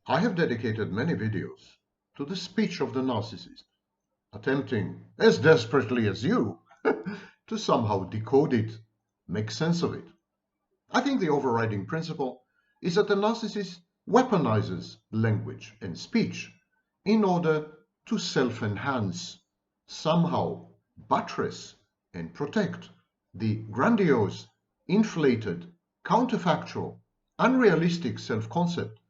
I have dedicated many videos to the speech of the narcissist, attempting, as desperately as you, to somehow decode it, make sense of it. I think the overriding principle is that the narcissist weaponizes language and speech in order to self-enhance, somehow buttress and protect the grandiose, inflated, counterfactual, unrealistic self-concept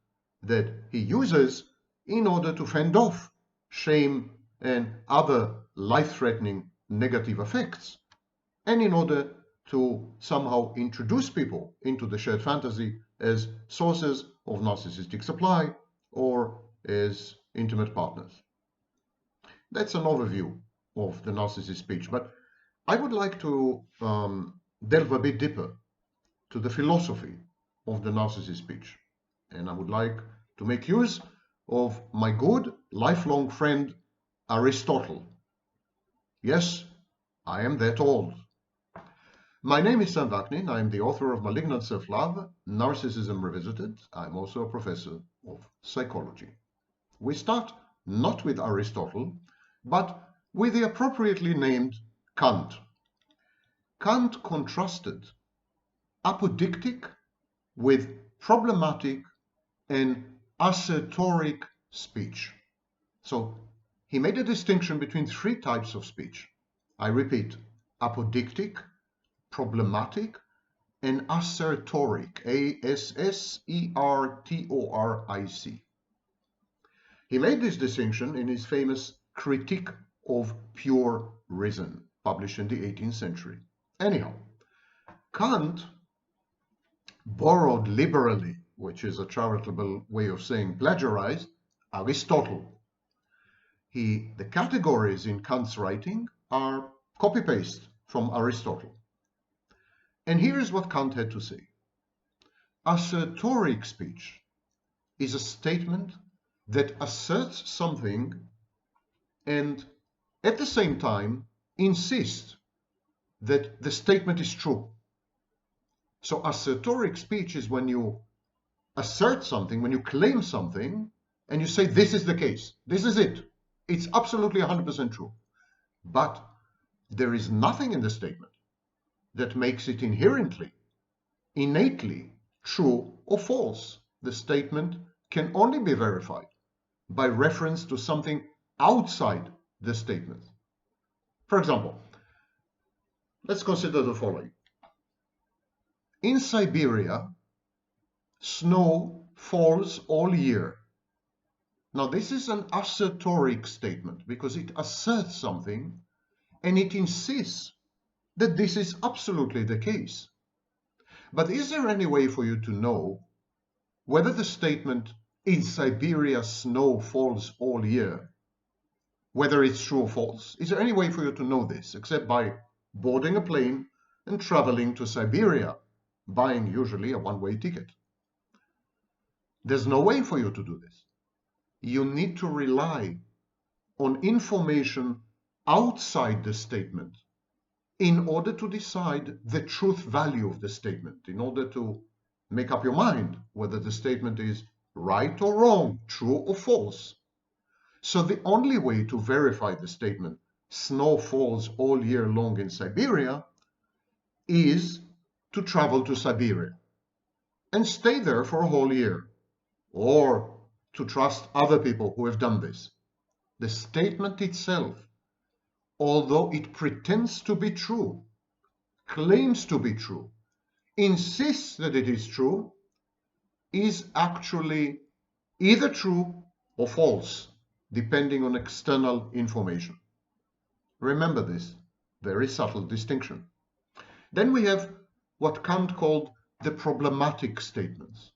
that he uses in order to fend off shame and other life-threatening negative effects, and in order to somehow introduce people into the shared fantasy as sources of narcissistic supply or as intimate partners. That's an overview of the narcissist speech, but I would like to delve a bit deeper to the philosophy of the narcissist speech. And I would like to make use of my good lifelong friend Aristotle. Yes, I am that old. My name is Sam Vaknin. I am the author of Malignant Self-Love, Narcissism Revisited. I'm also a professor of psychology. We start not with Aristotle, but with the appropriately named Kant. Kant contrasted apodictic with problematic and assertoric speech. So he made a distinction between three types of speech. I repeat, apodictic, problematic, and assertoric, A-S-S-E-R-T-O-R-I-C. He made this distinction in his famous Critique of Pure Reason, published in the 18th century. Anyhow, Kant borrowed liberally, which is a charitable way of saying plagiarized, Aristotle. The categories in Kant's writing are copy-paste from Aristotle. And here is what Kant had to say. Assertoric speech is a statement that asserts something and at the same time insists that the statement is true. So assertoric speech is when you assert something, when you claim something, and you say this is the case, this is it. It's absolutely 100% true. But there is nothing in the statement that makes it inherently, innately true or false. The statement can only be verified by reference to something outside the statement. For example, let's consider the following. In Siberia, snow falls all year. Now, this is an assertoric statement because it asserts something and it insists that this is absolutely the case. But is there any way for you to know whether the statement "in Siberia snow falls all year," whether it's true or false? Is there any way for you to know this except by boarding a plane and traveling to Siberia, buying usually a one-way ticket? There's no way for you to do this. You need to rely on information outside the statement in order to decide the truth value of the statement, in order to make up your mind whether the statement is right or wrong, true or false. So the only way to verify the statement, snow falls all year long in Siberia, is to travel to Siberia and stay there for a whole year, or to trust other people who have done this. The statement itself, although it pretends to be true, claims to be true, insists that it is true, is actually either true or false, depending on external information. Remember this very subtle distinction. Then we have what Kant called the problematic statements.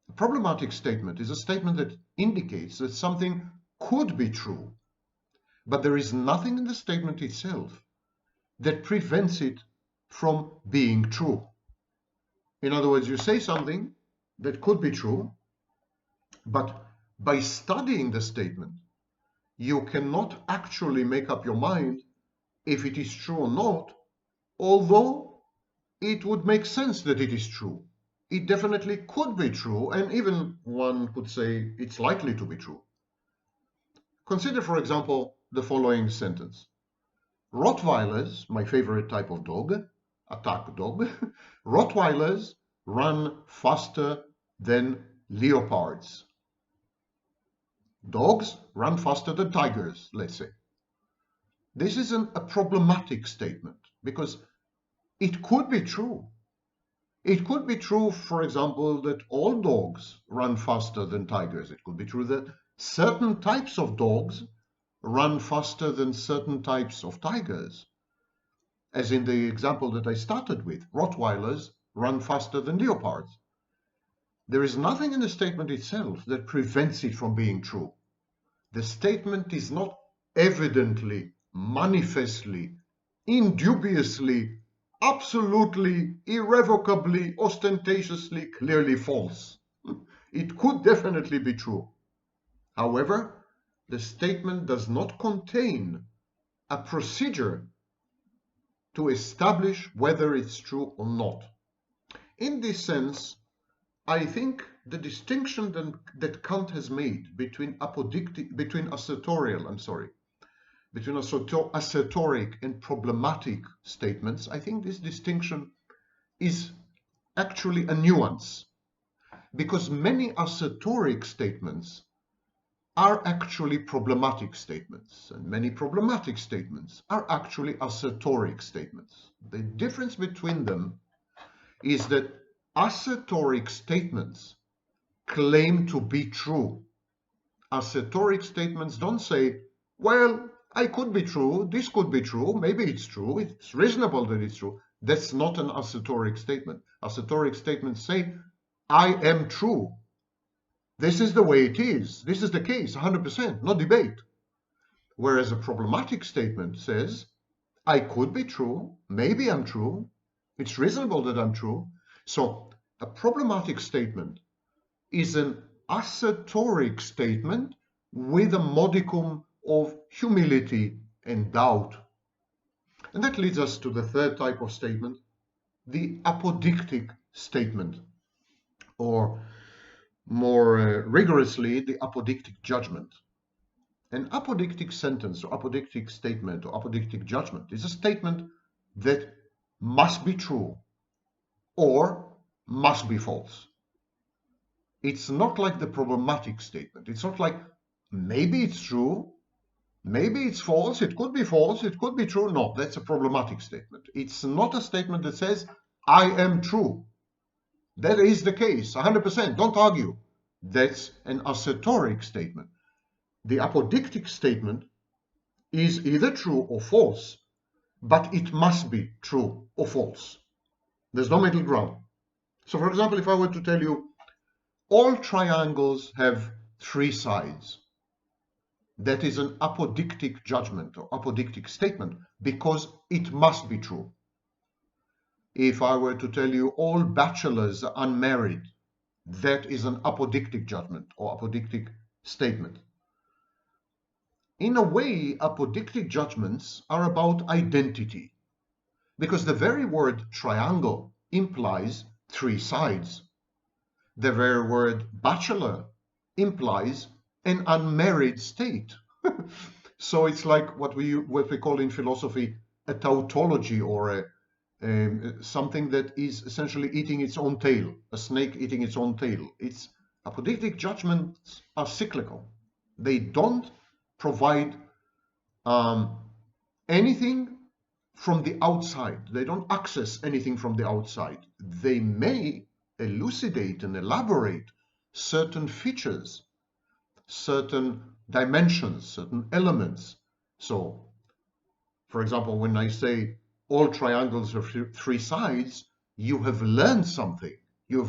A problematic statement is a statement that indicates that something could be true, but there is nothing in the statement itself that prevents it from being true. In other words, you say something that could be true, but by studying the statement, you cannot actually make up your mind if it is true or not, although it would make sense that it is true. it definitely could be true, and even one could say it's likely to be true. Consider, for example, the following sentence. Rottweilers, my favorite type of dog, attack dog, Rottweilers run faster than leopards. Dogs run faster than tigers, let's say. This isn't a problematic statement because it could be true. It could be true, for example, that all dogs run faster than tigers. It could be true that certain types of dogs run faster than certain types of tigers. As in the example that I started with, Rottweilers run faster than leopards. There is nothing in the statement itself that prevents it from being true. The statement is not evidently, manifestly, indubiously, absolutely, irrevocably, ostentatiously, clearly false. It could definitely be true. However, the statement does not contain a procedure to establish whether it's true or not. In this sense, I think the distinction that Kant has made between assertoric and problematic statements, I think this distinction is actually a nuance, because many assertoric statements are actually problematic statements, and many problematic statements are actually assertoric statements. The difference between them is that assertoric statements claim to be true. Assertoric statements don't say, well, I could be true, this could be true, maybe it's true, it's reasonable that it's true. That's not an assertoric statement. Assertoric statements say, I am true. This is the way it is. This is the case, 100%, no debate. Whereas a problematic statement says, I could be true, maybe I'm true, it's reasonable that I'm true. So a problematic statement is an assertoric statement with a modicum of humility and doubt. And that leads us to the third type of statement, the apodictic statement, or more rigorously, the apodictic judgment. An apodictic sentence or apodictic statement or apodictic judgment is a statement that must be true or must be false. It's not like the problematic statement. It's not like maybe it's true, maybe it's false, it could be true. No, that's a problematic statement. It's not a statement that says, I am true. That is the case, 100%, don't argue. That's an assertoric statement. The apodictic statement is either true or false, but it must be true or false. There's no middle ground. So for example, if I were to tell you, all triangles have three sides, that is an apodictic judgment or apodictic statement because it must be true. If I were to tell you all bachelors are unmarried, that is an apodictic judgment or apodictic statement. In a way, apodictic judgments are about identity, because the very word triangle implies three sides. The very word bachelor implies an unmarried state. So it's like what we call in philosophy a tautology, or something that is essentially eating its own tail, a snake eating its own tail. Its apodictic judgments are cyclical. They don't provide anything from the outside. They don't access anything from the outside. They may elucidate and elaborate certain features, certain dimensions, certain elements. So, for example, when I say all triangles have three sides, you have learned something. You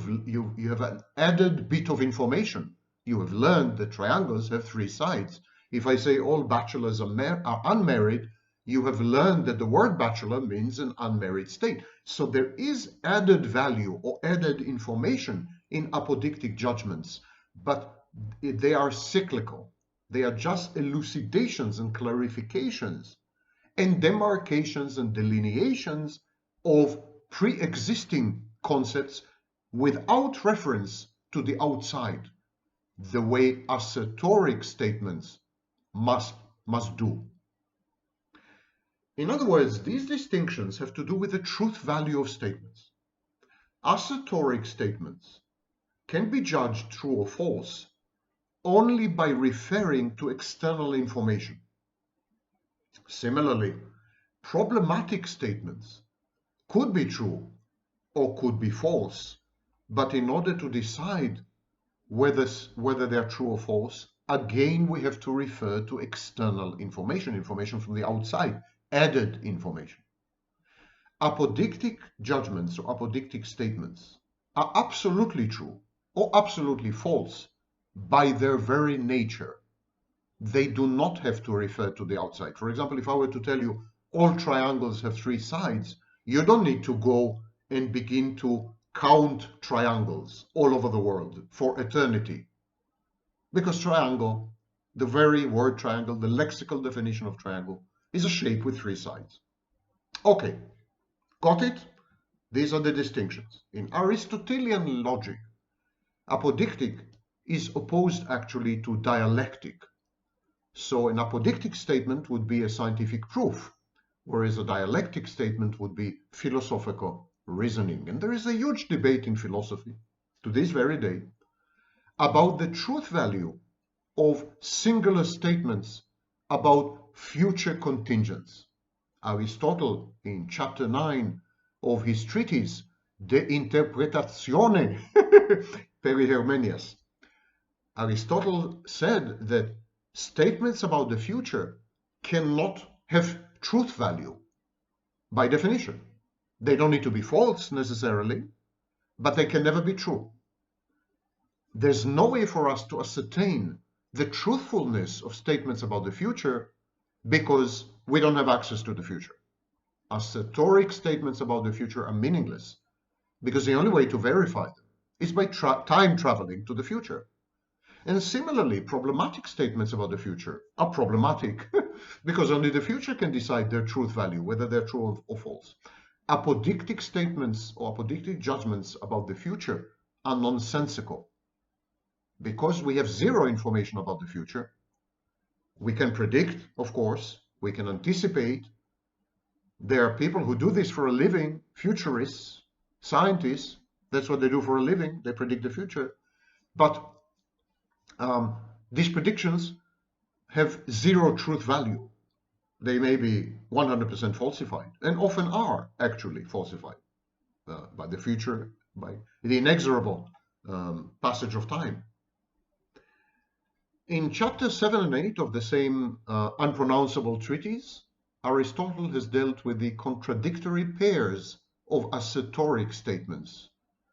have an added bit of information. You have learned that triangles have three sides. If I say all bachelors are unmarried, you have learned that the word bachelor means an unmarried state. So there is added value or added information in apodictic judgments, but they are cyclical. They are just elucidations and clarifications and demarcations and delineations of pre-existing concepts without reference to the outside, the way assertoric statements must do. In other words, these distinctions have to do with the truth value of statements. Assertoric statements can be judged true or false only by referring to external information. Similarly, problematic statements could be true or could be false, but in order to decide whether they're true or false, again we have to refer to external information from the outside, added information. Apodictic judgments or apodictic statements are absolutely true or absolutely false by their very nature. They do not have to refer to the outside. For example, if I were to tell you all triangles have 3 sides, you don't need to go and begin to count triangles all over the world for eternity. Because triangle, the very word triangle, the lexical definition of triangle, is a shape with 3 sides. Okay, got it? These are the distinctions. In Aristotelian logic, apodictic is opposed actually to dialectic. So an apodictic statement would be a scientific proof, whereas a dialectic statement would be philosophical reasoning. And there is a huge debate in philosophy to this very day about the truth value of singular statements about future contingents. Aristotle, in chapter 9 of his treatise, De Interpretatione Perihermenias, Aristotle said that statements about the future cannot have truth value by definition. They don't need to be false necessarily, but they can never be true. There's no way for us to ascertain the truthfulness of statements about the future because we don't have access to the future. Assertoric statements about the future are meaningless because the only way to verify them is by time traveling to the future. And similarly, problematic statements about the future are problematic because only the future can decide their truth value, whether they're true or false. Apodictic statements or apodictic judgments about the future are nonsensical. Because we have zero information about the future, we can predict, of course, we can anticipate. There are people who do this for a living, futurists, scientists, that's what they do for a living, they predict the future. But these predictions have zero truth value. They may be 100% falsified, and often are actually falsified by the future, by the inexorable passage of time. In chapter 7 and 8 of the same unpronounceable treatise, Aristotle has dealt with the contradictory pairs of assertoric statements,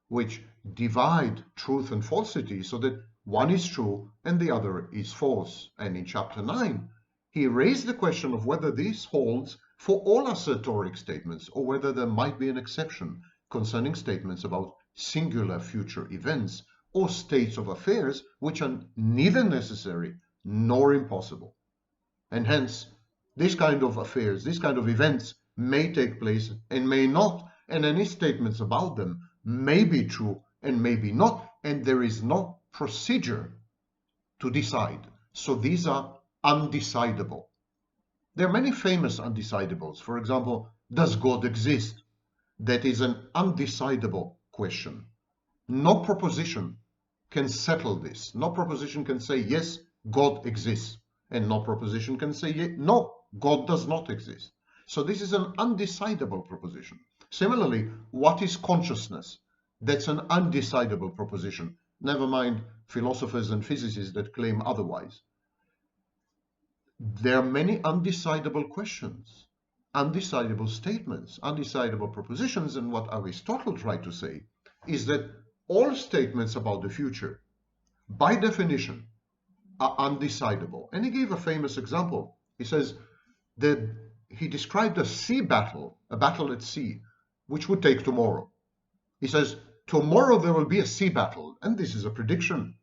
which divide truth and falsity so that one is true and the other is false. And in chapter 9, he raised the question of whether this holds for all assertoric statements or whether there might be an exception concerning statements about singular future events or states of affairs which are neither necessary nor impossible. And hence, this kind of affairs, this kind of events may take place and may not, and any statements about them may be true and may be not, and there is no procedure to decide. So these are undecidable. There are many famous undecidable. For example, does God exist? That is an undecidable question. No proposition can settle this. No proposition can say, yes, God exists. And no proposition can say, no, God does not exist. So this is an undecidable proposition. Similarly, what is consciousness? That's an undecidable proposition. Never mind philosophers and physicists that claim otherwise. There are many undecidable questions, undecidable statements, undecidable propositions, and what Aristotle tried to say is that all statements about the future, by definition, are undecidable. And he gave a famous example. He says that he described a sea battle, a battle at sea, which would take tomorrow. He says, tomorrow there will be a sea battle, and this is a prediction.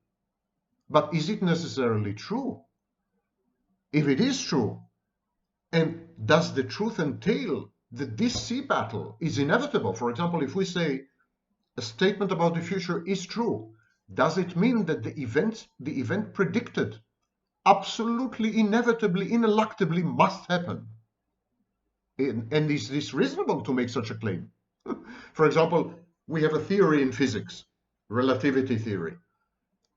But is it necessarily true? If it is true, and does the truth entail that this sea battle is inevitable? For example, if we say a statement about the future is true, does it mean that the event predicted absolutely, inevitably, ineluctably must happen? And is this reasonable to make such a claim? For example, we have a theory in physics, relativity theory.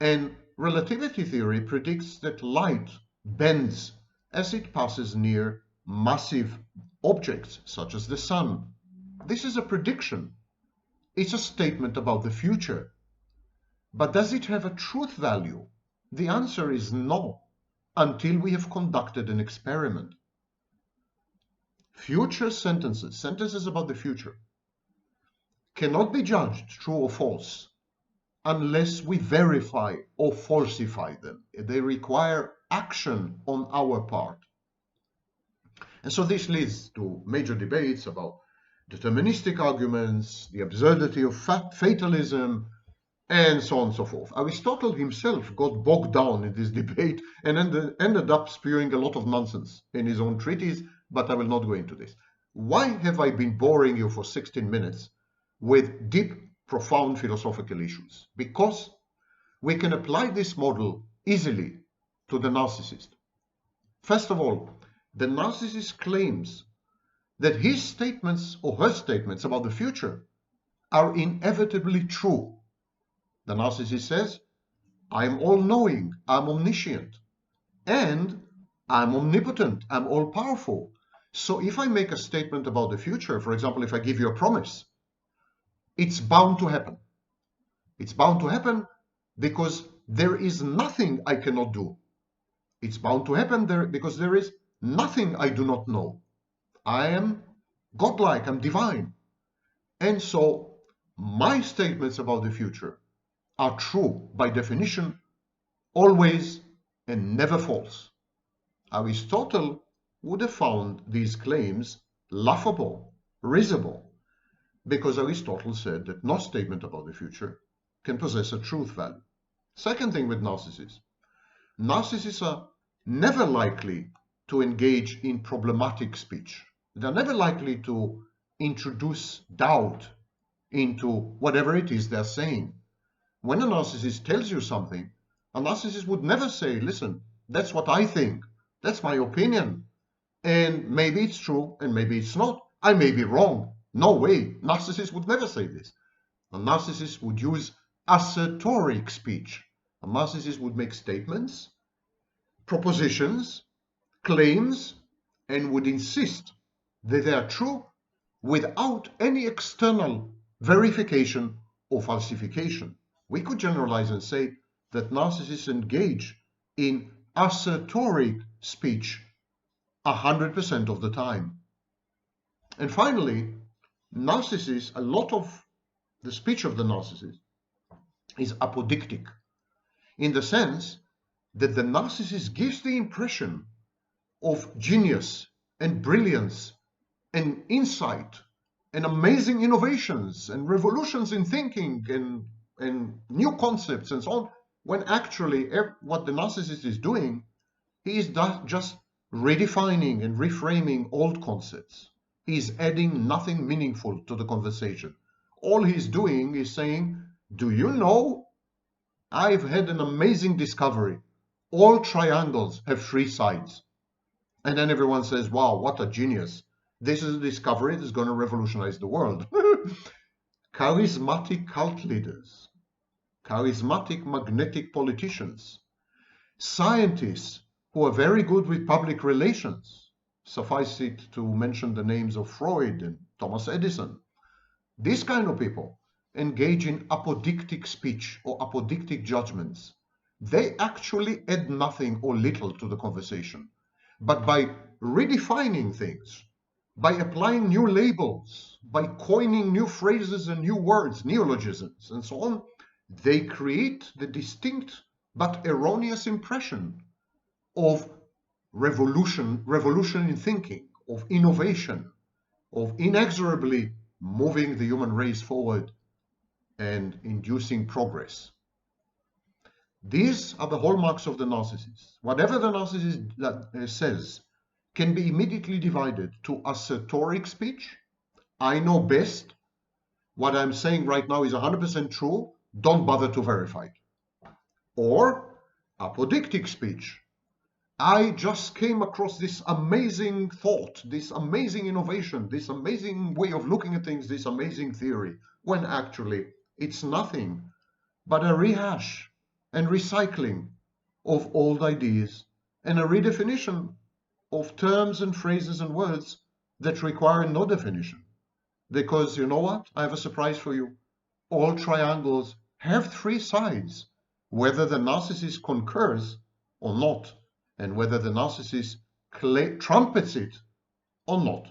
And relativity theory predicts that light bends as it passes near massive objects, such as the sun. This is a prediction. It's a statement about the future. But does it have a truth value? The answer is no, until we have conducted an experiment. Future sentences about the future, cannot be judged true or false unless we verify or falsify them. They require action on our part. And so this leads to major debates about deterministic arguments, the absurdity of fatalism, and so on and so forth. Aristotle himself got bogged down in this debate and ended up spewing a lot of nonsense in his own treatise, but I will not go into this. Why have I been boring you for 16 minutes with deep, profound philosophical issues? Because we can apply this model easily to the narcissist. First of all, the narcissist claims that his statements or her statements about the future are inevitably true. The narcissist says, I'm all-knowing, I'm omniscient, and I'm omnipotent, I'm all-powerful. So if I make a statement about the future, for example, if I give you a promise, it's bound to happen. It's bound to happen because there is nothing I cannot do. It's bound to happen because there is nothing I do not know. I am godlike, I'm divine. And so my statements about the future are true by definition, always and never false. Aristotle would have found these claims laughable, risible, because Aristotle said that no statement about the future can possess a truth value. Second thing with narcissists, narcissists are never likely to engage in problematic speech. They're never likely to introduce doubt into whatever it is they're saying. When a narcissist tells you something, a narcissist would never say, listen, that's what I think, that's my opinion, and maybe it's true and maybe it's not. I may be wrong. No way. Narcissists would never say this. A narcissist would use assertoric speech. A narcissist would make statements, propositions, claims, and would insist that they are true without any external verification or falsification. We could generalize and say that narcissists engage in assertoric speech 100% of the time. And finally, narcissists, a lot of the speech of the narcissist is apodictic, in the sense that the narcissist gives the impression of genius and brilliance and insight and amazing innovations and revolutions in thinking and new concepts and so on, when actually what the narcissist is doing, he is just redefining and reframing old concepts. He is adding nothing meaningful to the conversation. All he's doing is saying, do you know, I've had an amazing discovery. All triangles have 3 sides. And then everyone says, wow, what a genius. This is a discovery that's going to revolutionize the world. Charismatic cult leaders, charismatic magnetic politicians, scientists who are very good with public relations. Suffice it to mention the names of Freud and Thomas Edison. These kind of people engage in apodictic speech or apodictic judgments. They actually add nothing or little to the conversation. But by redefining things, by applying new labels, by coining new phrases and new words, neologisms, and so on, they create the distinct but erroneous impression of revolution in thinking, of innovation, of inexorably moving the human race forward and inducing progress. These are the hallmarks of the narcissist. Whatever the narcissist says can be immediately divided to assertoric speech, I know best, what I'm saying right now is 100% true, don't bother to verify it. Or apodictic speech. I just came across this amazing thought, this amazing innovation, this amazing way of looking at things, this amazing theory, when actually it's nothing but a rehash and recycling of old ideas and a redefinition of terms and phrases and words that require no definition. Because you know what? I have a surprise for you. All triangles have three sides, whether the narcissist concurs or not, and whether the narcissist trumpets it or not.